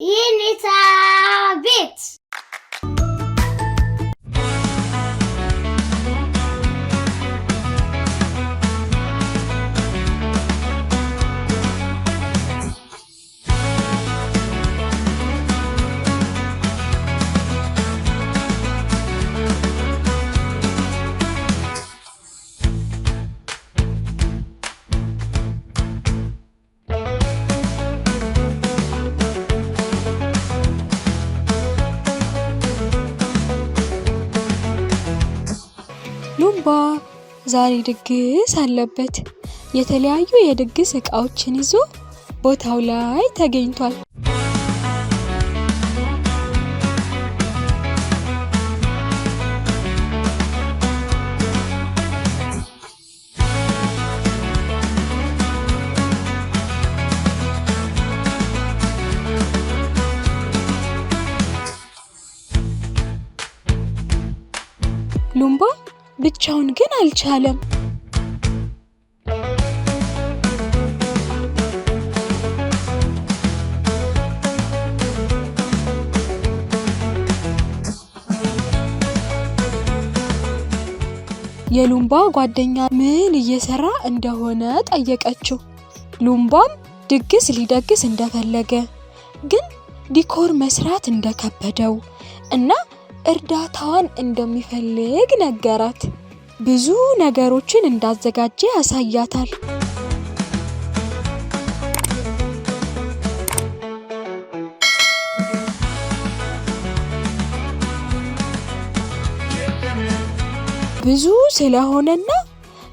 የኔታ ቤት ሉምባ ዛሬ ድግስ አለበት። የተለያዩ የድግስ እቃዎችን ይዞ ቦታው ላይ ተገኝቷል። ሉምባ ብቻውን ግን አልቻለም። የሉምባ ጓደኛ ምን እየሰራ እንደሆነ ጠየቀችው። ሉምባም ድግስ ሊደግስ እንደፈለገ ግን ዲኮር መስራት እንደከበደው እና እርዳታዋን እንደሚፈልግ ነገራት። ብዙ ነገሮችን እንዳዘጋጀ ያሳያታል። ብዙ ስለሆነና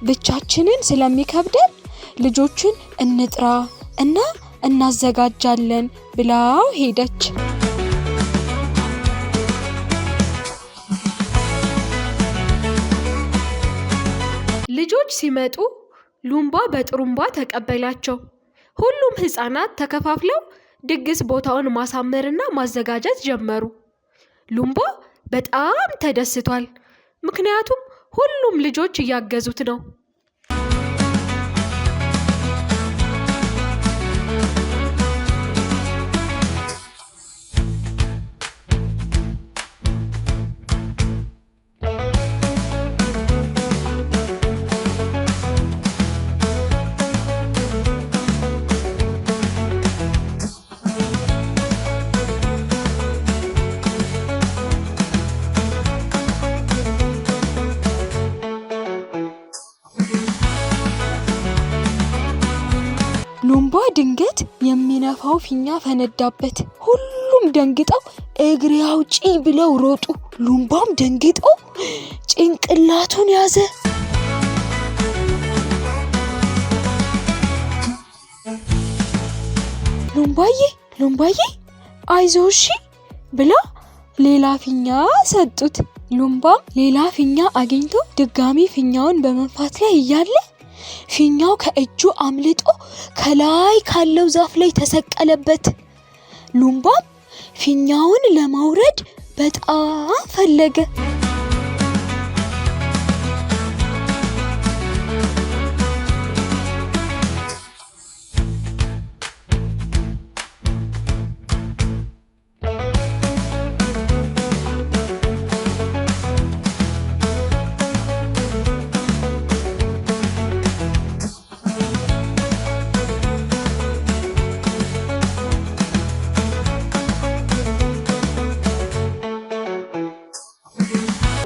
ብቻችንን ስለሚከብደን ልጆችን እንጥራ እና እናዘጋጃለን ብላው ሄደች። ልጆች ሲመጡ ሉምባ በጥሩምባ ተቀበላቸው። ሁሉም ህፃናት ተከፋፍለው ድግስ ቦታውን ማሳመርና ማዘጋጀት ጀመሩ። ሉምባ በጣም ተደስቷል፣ ምክንያቱም ሁሉም ልጆች እያገዙት ነው። ሉምባ ድንገት የሚነፋው ፊኛ ፈነዳበት። ሁሉም ደንግጠው እግሬ አውጪኝ ብለው ሮጡ። ሉምባም ደንግጦ ጭንቅላቱን ያዘ። ሉምባዬ አይዞሽ ብላ ሌላ ፊኛ ሰጡት። ሉምባም ሌላ ፊኛ አግኝቶ ድጋሚ ፊኛውን በመንፋት ላይ እያለ ፊኛው ከእጁ አምልጦ ከላይ ካለው ዛፍ ላይ ተሰቀለበት። ሉምባም ፊኛውን ለማውረድ በጣም ፈለገ።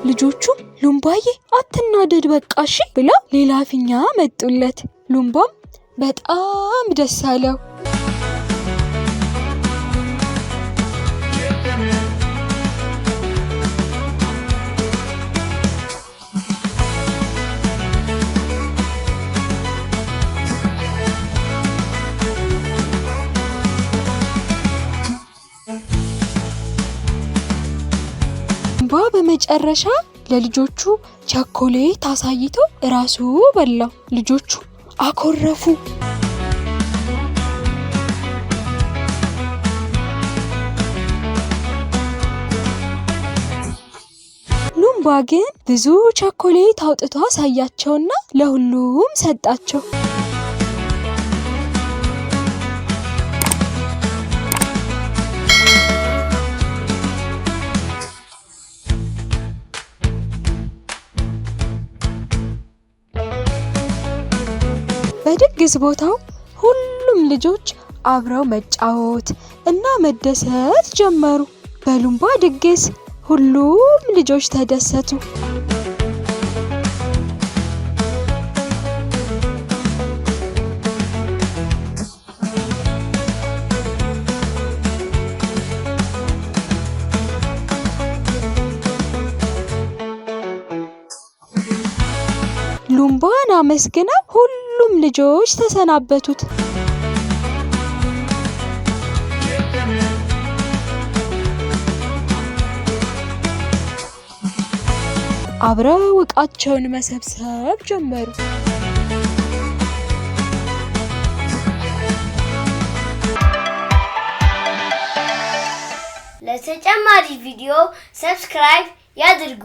ልጆቹ ሉምባዬ አትናደድ በቃሽ ብለው ሌላ ፊኛ መጡለት። ሉምባም በጣም ደስ አለው። ሉምባ በመጨረሻ ለልጆቹ ቸኮሌት አሳይቶ ራሱ በላው። ልጆቹ አኮረፉ። ሉምባ ግን ብዙ ቸኮሌት አውጥቶ አሳያቸውና ለሁሉም ሰጣቸው። በድግስ ቦታው ሁሉም ልጆች አብረው መጫወት እና መደሰት ጀመሩ። በሉምባ ድግስ ሁሉም ልጆች ተደሰቱ። ሉምባን አመስግነው ሁሉም ልጆች ተሰናበቱት። አብረው ዕቃቸውን መሰብሰብ ጀመሩ። ለተጨማሪ ቪዲዮ ሰብስክራይብ ያድርጉ።